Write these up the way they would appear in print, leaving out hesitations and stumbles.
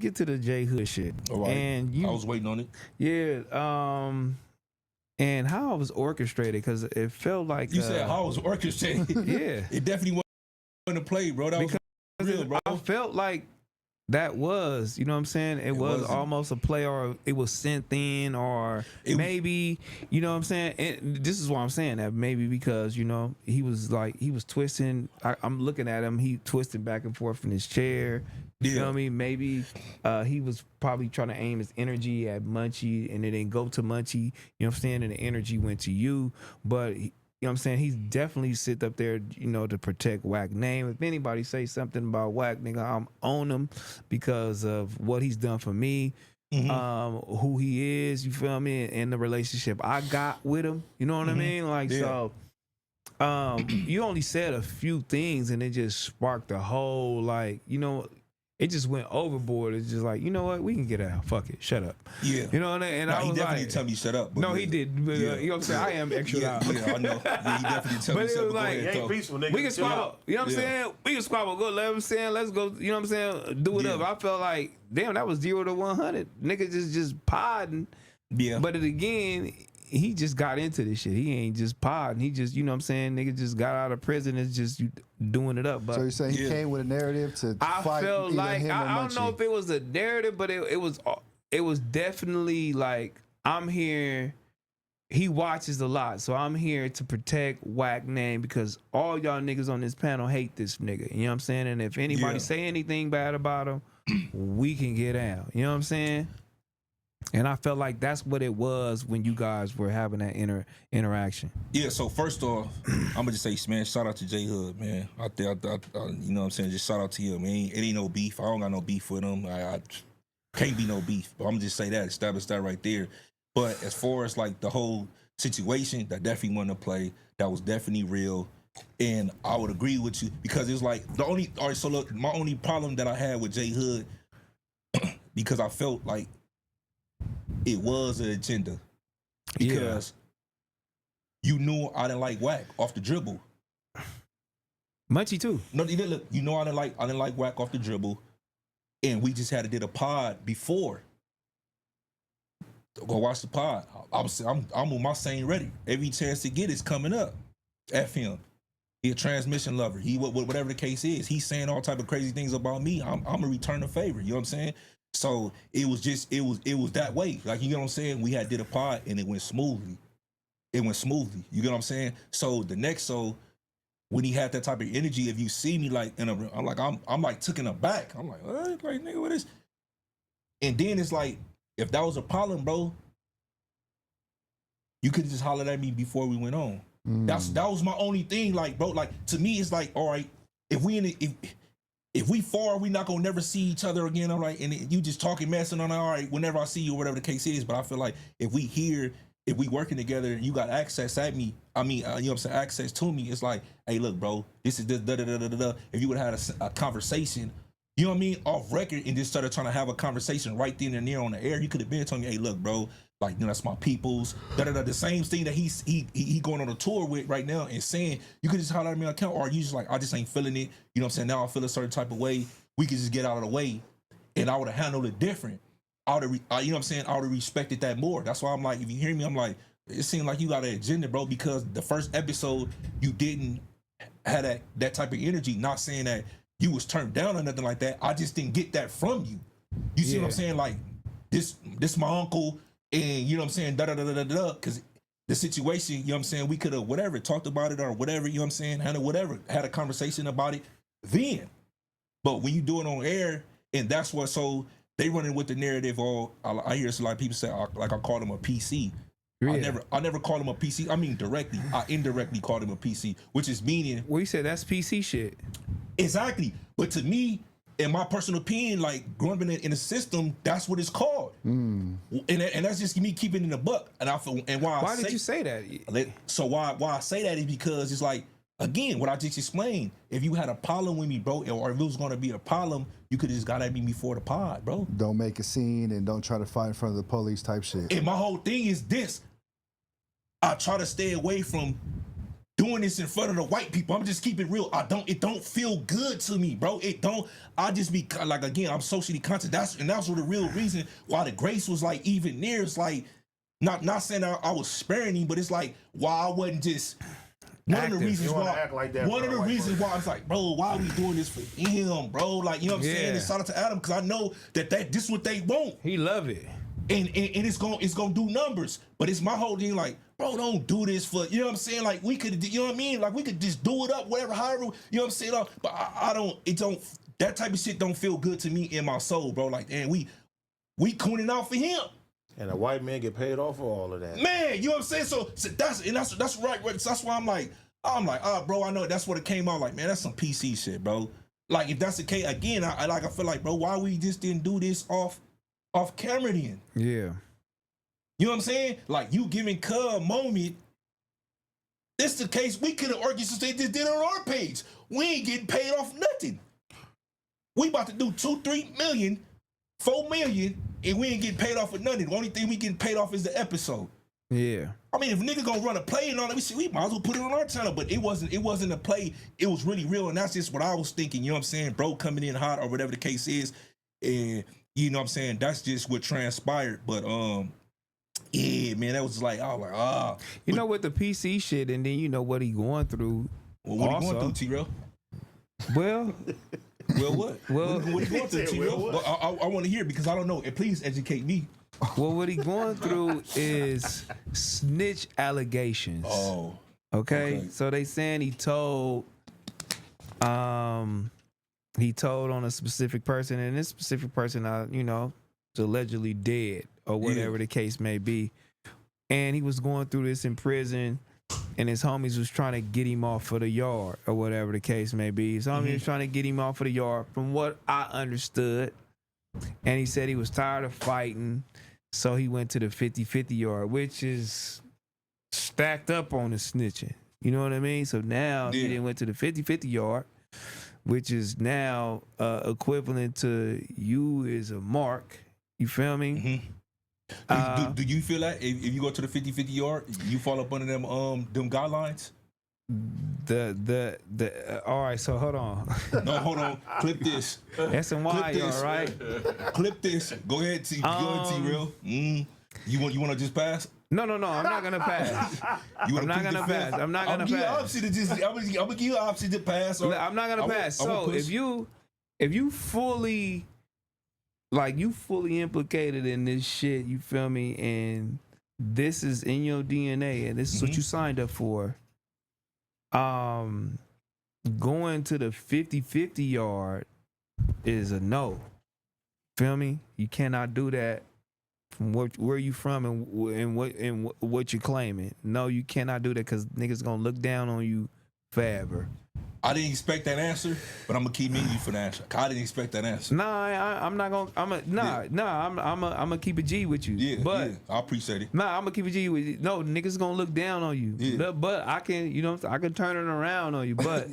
get to the JHOOD shit. All right. And I was waiting on it. Yeah. And how it was orchestrated, because it felt like You said how it was orchestrated. Yeah. It definitely wasn't a play, bro. That because was real, bro. I felt like that was, you know what I'm saying? It was almost a play, or it was sent in, or maybe, you know what I'm saying? And this is why I'm saying that. Maybe because, you know, he was twisting. I'm looking at him. He twisted back and forth in his chair. You know what I mean? Maybe he was probably trying to aim his energy at Munchie, and it didn't go to Munchie. You know what I'm saying? And the energy went to you. But you know what I'm saying? He's definitely sit up there, you know, to protect Wack name. If anybody say something about Wack, nigga, I'm on him because of what he's done for me, who he is, you feel me, and the relationship I got with him. You know what I mean? Like, so you only said a few things, and it just sparked a whole, like, you know, it just went overboard. It's just like, you know what, we can get out. Fuck it, shut up. Yeah. You know what I mean? And nah, I was he definitely like, didn't tell me shut up. No, he did. But, you know what I'm saying? I am extra loud. Yeah, I know. Yeah, he definitely told me shut up. Like, ain't peaceful, nigga. we can squabble. You know what I'm saying? We can squabble. Go, let him saying, let's go. You know what I'm saying? Do it up. I felt like, damn, that was 0 to 100. Nigga just podding. Yeah. But it again, he just got into this shit. He ain't just podding. He just, you know what I'm saying? Nigga just got out of prison. It's just doing it up. But so you're saying he came with a narrative to I fight felt like, him or I don't know if it was a narrative, but it was definitely like, I'm here. He watches a lot, so I'm here to protect Wack name, because all y'all niggas on this panel hate this nigga. You know what I'm saying? And if anybody say anything bad about him, we can get out. You know what I'm saying? And I felt like that's what it was when you guys were having that interaction. Yeah, so first off, I'm gonna just say, man, shout out to JHOOD, man. Out there, you know what I'm saying? Just shout out to him. It ain't no beef. I don't got no beef with him. I can't be no beef. But I'm gonna just say that, establish that right there. But as far as like the whole situation, that definitely wasn't a play. That was definitely real. And I would agree with you, because it's like all right, so look, my only problem that I had with JHOOD, because I felt like it was an agenda, because you knew I didn't like Wack off the dribble. Munchie too. No, look, you know I didn't like Wack off the dribble, and we just had to did a pod before. Go watch the pod. I'm on my same ready. Every chance to get is coming up. F him. He a transmission lover. He whatever the case is. He's saying all type of crazy things about me. I'm gonna return the favor. You know what I'm saying? So it was that way. Like, you know what I'm saying? We had did a pod and it went smoothly. You get what I'm saying? So when he had that type of energy, if you see me like I'm like taken aback. I'm like, what? Like, nigga, what is? And then it's like, if that was a problem, bro, you could just holler at me before we went on. That was my only thing. Like, bro, like, to me, it's like, all right, if we far, we not gonna never see each other again. All right, and you just talking messing on. All right, whenever I see you, whatever the case is. But I feel like if we working together, and you got access at me. I mean, you know what I'm saying, access to me. It's like, hey, look, bro, this is this da da da da da. If you would have had a conversation, you know what I mean, off record, and just started trying to have a conversation right then and there on the air, you could have been telling me, hey, look, bro, like, you know, that's my peoples. Da da da. The same thing that he going on a tour with right now and saying, you could just holler at me on account, or you just like, I just ain't feeling it. You know what I'm saying? Now I feel a certain type of way. We could just get out of the way, and I would have handled it different. You know what I'm saying? I would have respected that more. That's why I'm like, if you hear me, I'm like, it seemed like you got an agenda, bro, because the first episode you didn't have that type of energy. Not saying that you was turned down or nothing like that. I just didn't get that from you. You see what I'm saying? Like, this my uncle, and you know what I'm saying, da da da da da, because the situation, you know what I'm saying, we could have whatever talked about it or whatever, you know what I'm saying, had a conversation about it then. But when you do it on air, and that's what, so they running with the narrative. I hear a lot of people say, like, I called him a PC. Yeah. I never called him a PC. I mean, directly. I indirectly called him a PC, which is meaning. Well, you said that's PC shit. Exactly. But to me, in my personal opinion, like, growing up in the system, that's what it's called. And that's just me keeping it in a buck. And why did you say that? So why I say that is because it's like, again, what I just explained. If you had a problem with me, bro, or if it was going to be a problem, you could have just got at me before the pod, bro. Don't make a scene and don't try to fight in front of the police type shit. And my whole thing is this. I try to stay away from doing this in front of the white people. I'm just keeping it real. It don't feel good to me, bro. It don't. I just be like, again, I'm socially conscious. That's the real reason why the grace was like even near. It's like not saying I was sparing him, but it's like why I wasn't just. One of the reasons why, one of the reasons why I was like, bro, why are we doing this for him, bro? Like, you know what I'm saying? And shout out to Adam, because I know that this is what they want. He love it. And it's gonna do numbers. But it's my whole thing, like, bro, don't do this for, you know what I'm saying? Like, we could, you know what I mean? Like, we could just do it up, whatever, however, you know what I'm saying? But I don't, that type of shit don't feel good to me in my soul, bro. Like, damn, we cooning out for him. And a white man get paid off for all of that. Man, you know what I'm saying? So that's right. So that's why I'm like, bro, I know that's what it came out like, man, that's some PC shit, bro. Like, if that's the case, again, I feel like, bro, why we just didn't do this off camera then? Yeah. You know what I'm saying? Like, you giving Cub a moment. This the case, we could have argued since they just did it on our page. We ain't getting paid off nothing. We about to do 2-3 million, 4 million, and we ain't getting paid off for nothing. The only thing we getting paid off is the episode. Yeah. I mean, if a nigga gonna run a play and all that, we might as well put it on our channel. But it wasn't a play. It was really real, and that's just what I was thinking. You know what I'm saying? Bro coming in hot or whatever the case is, and you know what I'm saying? That's just what transpired. But yeah, man, that was like, I was like, You know, with the PC shit, and then you know what he going through. Well, what he going through, T-Rail? Well, what? Well, what he going through, T-Rail? Well, I want to hear because I don't know. And please educate me. Well, what he going through is snitch allegations. Oh. Okay. So they saying he told on a specific person, and this specific person, you know, is allegedly dead or whatever the case may be. And he was going through this in prison, and his homies was trying to get him off of the yard or whatever the case may be. His homie was trying to get him off of the yard, from what I understood. And he said he was tired of fighting, so he went to the 50-50 yard, which is stacked up on the snitching. You know what I mean? So now he then went to the 50-50 yard, which is now equivalent to you is a mark. You feel me? Do you feel that if you go to the 50-50 yard, you fall up under them guidelines? All right, so hold on. No, hold on. Clip this. S and Y yard, right? Clip this. Go ahead, T-Real. You want to just pass? No, I'm not gonna pass. I'm not gonna pass. I'm not gonna pass. I'm gonna give you an option to pass. I'm not gonna pass. So if you fully, like, you fully implicated in this shit, you feel me, and this is in your DNA, and this is what you signed up for. Going to the 50-50 yard is a no. Feel me? You cannot do that from where you from and what you're claiming. No, you cannot do that because niggas gonna look down on you forever. I didn't expect that answer, but I'm gonna keep meeting you for the answer. I didn't expect that answer. I'm not gonna. I'm gonna keep a G with you. Yeah, but I appreciate it. I'm gonna keep a G with you. No, niggas gonna look down on you. Yeah. But I can, you know, I can turn it around on you. But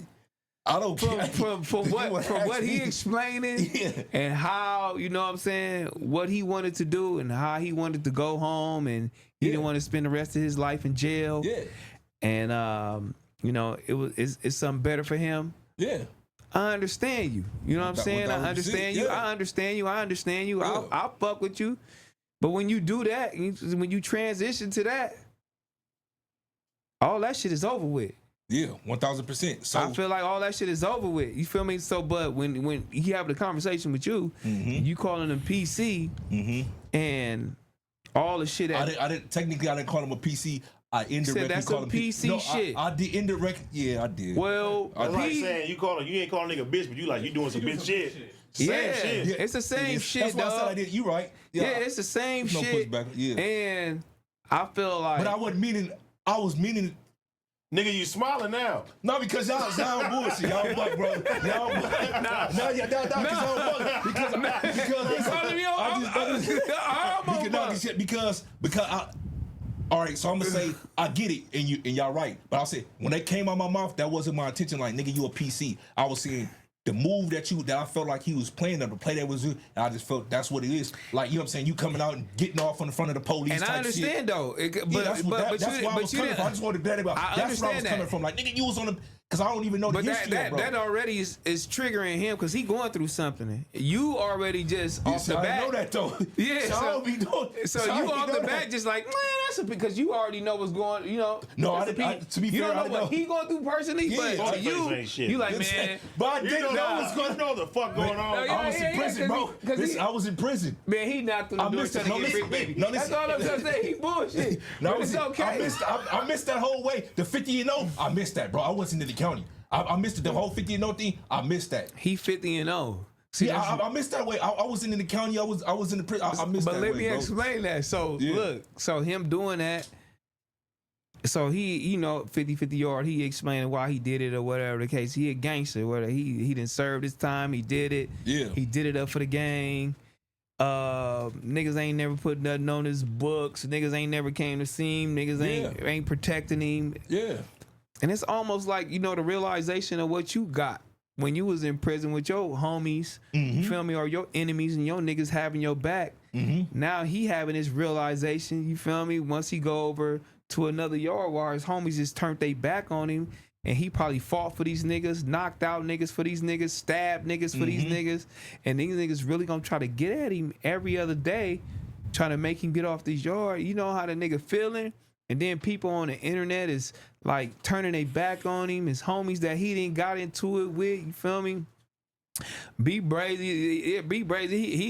I don't from what he explaining and how, you know what I'm saying, what he wanted to do and how he wanted to go home, and he didn't want to spend the rest of his life in jail. Yeah. And you know, it's something better for him. Yeah. I understand you. You know what I'm saying? I understand you. Yeah. I understand you. Yeah. I'll fuck with you. But when you do that, when you transition to that, all that shit is over with. Yeah, 1,000%. So I feel like all that shit is over with. You feel me? So, but when he having a conversation with you, you calling him PC, and all the shit. I didn't call him a PC. I indirectly that's called him PC shit. I did indirect. Yeah, I did. Well, that's like saying you ain't calling nigga bitch, but you doing some bitch shit. Same shit. It's the same shit. That's why I said I did. You right. Yeah, it's the same no shit. Pushback. Yeah. And I feel like, but I wasn't meaning. I was meaning. Nigga, you smiling now. No, because y'all bullshit. Y'all buck, bro. Y'all buck. Nah, because all right, so I'm gonna say I get it, and y'all right. But I'll say when that came out my mouth, that wasn't my intention. Like, nigga, you a PC. I was saying the move that I felt like he was playing, the play that was, and I just felt that's what it is. Like, you know what I'm saying? You coming out and getting off on the front of the police. And type I understand shit. though. That's where I was coming from. I just wanted to bet about. That's where I was coming from. Like, nigga, you was on the. Because I don't even know the history of, bro. That already is triggering him because he going through something. You already just off the bat. I know that though. Yeah. So I don't be doing. So you off the bat just like, man, that's because you already know what's going. You know. No, to be you fair, don't know what he going through personally, but to you like, man. But I didn't know what's going on. You know the fuck going on. I was in prison, bro. I was in prison. Man, he knocked through the door trying to get free baby. That's all I'm trying to say. He bullshit. No, it's okay. I missed that whole way. The 50-0, I missed that, bro. I wasn't in the county. I missed it. The whole 50-0 thing. I missed that. He 50-0. See, yeah, I missed that way. I wasn't in the county. I was in the prison. I missed that way. But let me explain that. So look, so him doing that. So he, 50-50 yard. He explaining why he did it or whatever the case. He a gangster. Whether he didn't serve his time. He did it. Yeah. He did it up for the gang. Niggas ain't never put nothing on his books. Niggas ain't never came to see him. Niggas ain't protecting him. Yeah. And it's almost like, the realization of what you got when you was in prison with your homies, you feel me, or your enemies and your niggas having your back. Now he having this realization, you feel me, once he go over to another yard where his homies just turned their back on him and he probably fought for these niggas, knocked out niggas for these niggas, stabbed niggas for these niggas, and these niggas really gonna try to get at him every other day, trying to make him get off this yard. You know how the nigga feeling? And then people on the internet is like turning their back on him. His homies that he didn't got into it with, you feel me? Be brazy,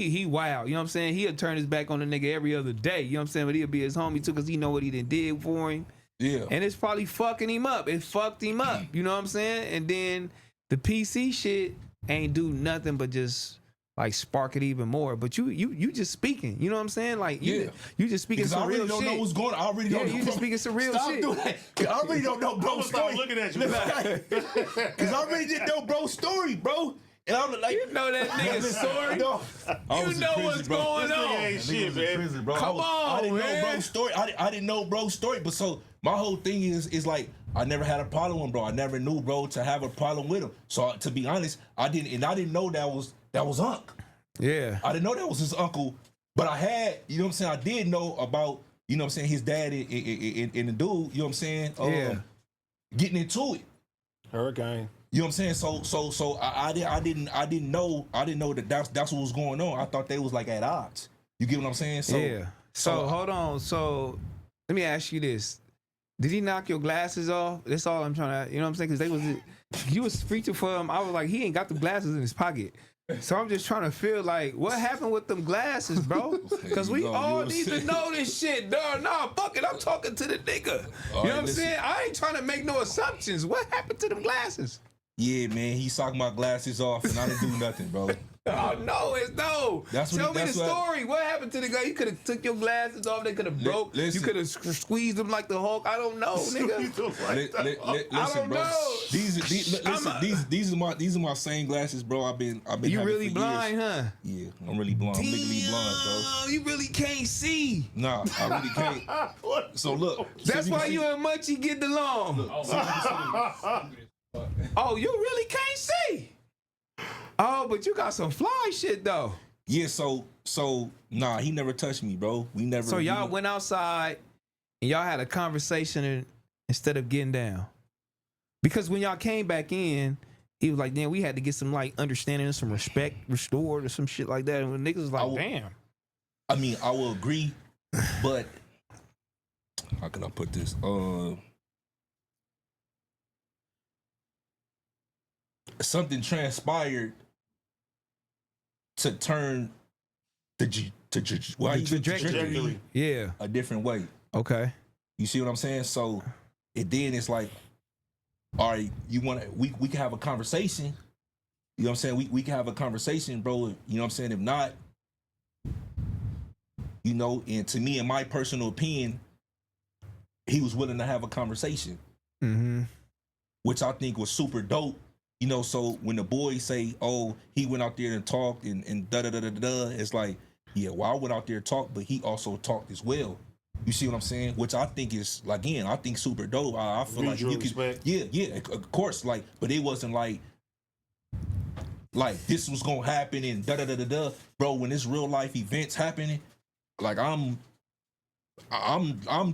he wild, you know what I'm saying? He'll turn his back on the nigga every other day, you know what I'm saying? But he'll be his homie too, because he know what he did for him. Yeah. And it's probably fucking him up. It fucked him up, you know what I'm saying? And then the PC shit ain't do nothing but just like spark it even more. But you just speaking, you know what I'm saying? Like you just speaking some real shit. I really don't know what's going on. I already don't know. You just speaking some real Stop shit. Doing that. I really don't know bro's story. Looking at you. Because I really didn't know bro's story, bro. And I'm like, you know that nigga's story. You know what's going on. Ain't shit, man. Bro. Come on, I didn't man. know bro's story. I didn't know bro's story. But so my whole thing is like, I never had a problem with bro. I never knew bro to have a problem with him. So to be honest, I didn't know that was Unc. Yeah. I didn't know that was his uncle, but I had, you know what I'm saying? I did know about, you know what I'm saying, his dad and the dude, you know what I'm saying? Getting into it. Hurricane. You know what I'm saying? So I didn't know that that's what was going on. I thought they was like at odds. You get what I'm saying? So yeah. So hold on. So let me ask you this. Did he knock your glasses off? That's all I'm trying to, you know what I'm saying? Because you was preaching for him. I was like, he ain't got the glasses in his pocket. So I'm just trying to feel like, what happened with them glasses, bro? Because we all need to know this shit, dog. Nah, fuck it. I'm talking to the nigga. You know what I'm saying? I ain't trying to make no assumptions. What happened to them glasses? Yeah, man, he socked my glasses off and I didn't do nothing, bro. Oh, no. Tell me the story. What happened to the guy? You could have took your glasses off. They could have broke. You could have squeezed them like the Hulk. I don't know, nigga. Listen, bro. These are my same glasses, bro. I've been. You really blind, years. huh? Yeah, I'm really blind. I'm legally blind, bro. You really can't see. Nah, I really can't. So look. That's why you and Munchie get along. Oh, you really can't see. Oh, but you got some fly shit though. Yeah, so nah, he never touched me, bro. We never. So y'all went outside and y'all had a conversation instead of getting down. Because when y'all came back in, he was like, damn, we had to get some like understanding and some respect restored or some shit like that. And when niggas was like, damn. I mean, I will agree, but how can I put this? Something transpired to turn the trajectory a different way. Okay. You see what I'm saying? So then it's like, all right, we can have a conversation. You know what I'm saying? We can have a conversation, bro. You know what I'm saying? If not, you know, and to me, in my personal opinion, he was willing to have a conversation. Which I think was super dope. You know, so when the boys say, oh, he went out there and talked and da-da-da-da-da, it's like, yeah, well, I went out there and talked, but he also talked as well. You see what I'm saying? Which I think is, again, I think super dope. I feel like you can, yeah, of course, like, but it wasn't like, like this was gonna happen and da da da da da. Bro, when this real life events happening, like I'm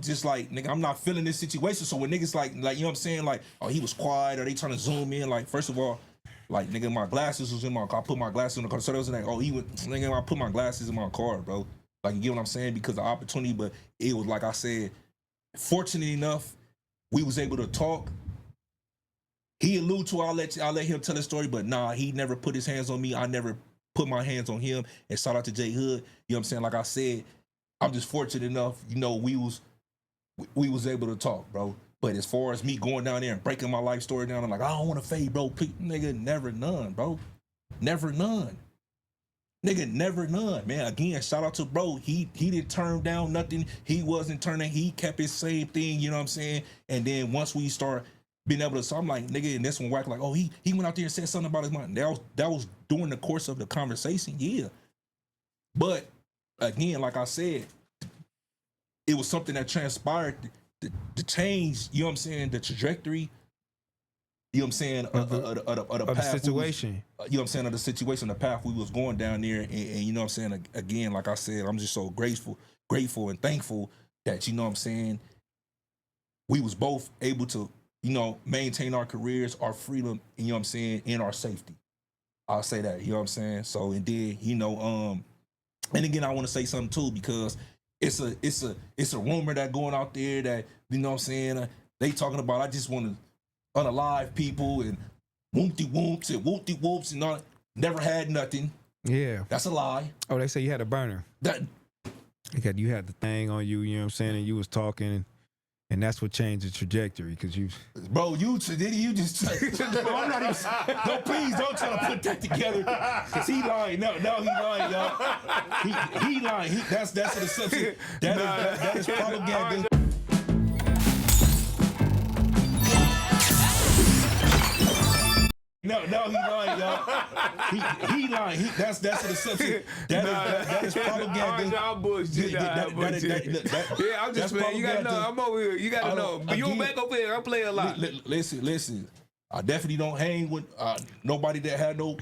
just like, nigga, I'm not feeling this situation. So when niggas like, you know what I'm saying? Like, oh, he was quiet, or they trying to zoom in. Like, first of all, like, nigga, my glasses was in my car. I put my glasses in the car. So they was like, oh, he went, nigga, I put my glasses in my car, bro. Like, you get what I'm saying? Because of the opportunity, but it was like I said, fortunate enough, we was able to talk. He alluded to, I'll let him tell his story, but nah, he never put his hands on me. I never put my hands on him. And shout out to JHOOD. You know what I'm saying? Like I said, I'm just fortunate enough, you know, we was able to talk, bro. But as far as me going down there and breaking my life story down, I'm like, I don't want to fade, bro. Please, nigga, never none, bro. Never none. Nigga, never none, man. Again, shout out to bro. He didn't turn down nothing. He wasn't turning. He kept his same thing, you know what I'm saying? And then once we start being able to, so I'm like, nigga, and this one whack like, oh, he went out there and said something about his mom. That was during the course of the conversation, yeah. But again, like I said, it was something that transpired to change, you know what I'm saying, the trajectory, you know what I'm saying, of the path situation. you know what I'm saying, of the situation, the path we was going down there. And you know what I'm saying, again, like I said, I'm just so grateful and thankful that, you know what I'm saying, we was both able to, you know, maintain our careers, our freedom, and, you know what I'm saying, and our safety. I'll say that, you know what I'm saying? So, and then, you know, and again, I want to say something too, because it's a rumor that going out there that, you know what I'm saying, they talking about, I just want to unalive people and whoopty-whoops and whoopty-whoops and all. Never had nothing. Yeah. That's a lie. Oh, they say you had a burner. That You had the thing on you, you know what I'm saying, and you was talking, and that's what changed the trajectory, because you... Bro, you just... Bro, I'm not even... No, please, don't try to put that together, because he lying. No, he lying, y'all. He lying. That's an assumption. That is propaganda. No, he lying, y'all. He lying. That's an assumption. That is propaganda. I'm bullshit. Yeah, I'm just playing. You gotta know. I'm over here. You gotta know. But you back over here. I'm playing a lot. Listen. I definitely don't hang with nobody that had no,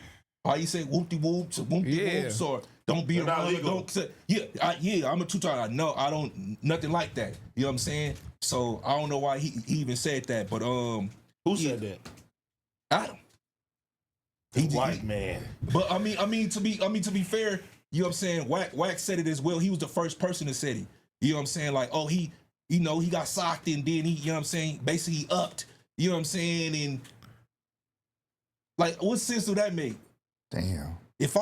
how you say, whoopty whoops or whoopty whoops, or don't be around. Don't say, I'm a two-time. No, I don't, nothing like that. You know what I'm saying? So I don't know why he even said that, but who said that? Adam. White man. But I mean to be fair, you know what I'm saying? Wack said it as well. He was the first person to say it. You know what I'm saying? Like, oh, he got socked and then he, you know what I'm saying? Basically he upped. You know what I'm saying? And like, what sense do that make? Damn. If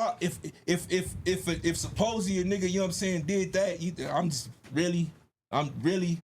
supposedly a nigga, you know what I'm saying, did that, I'm really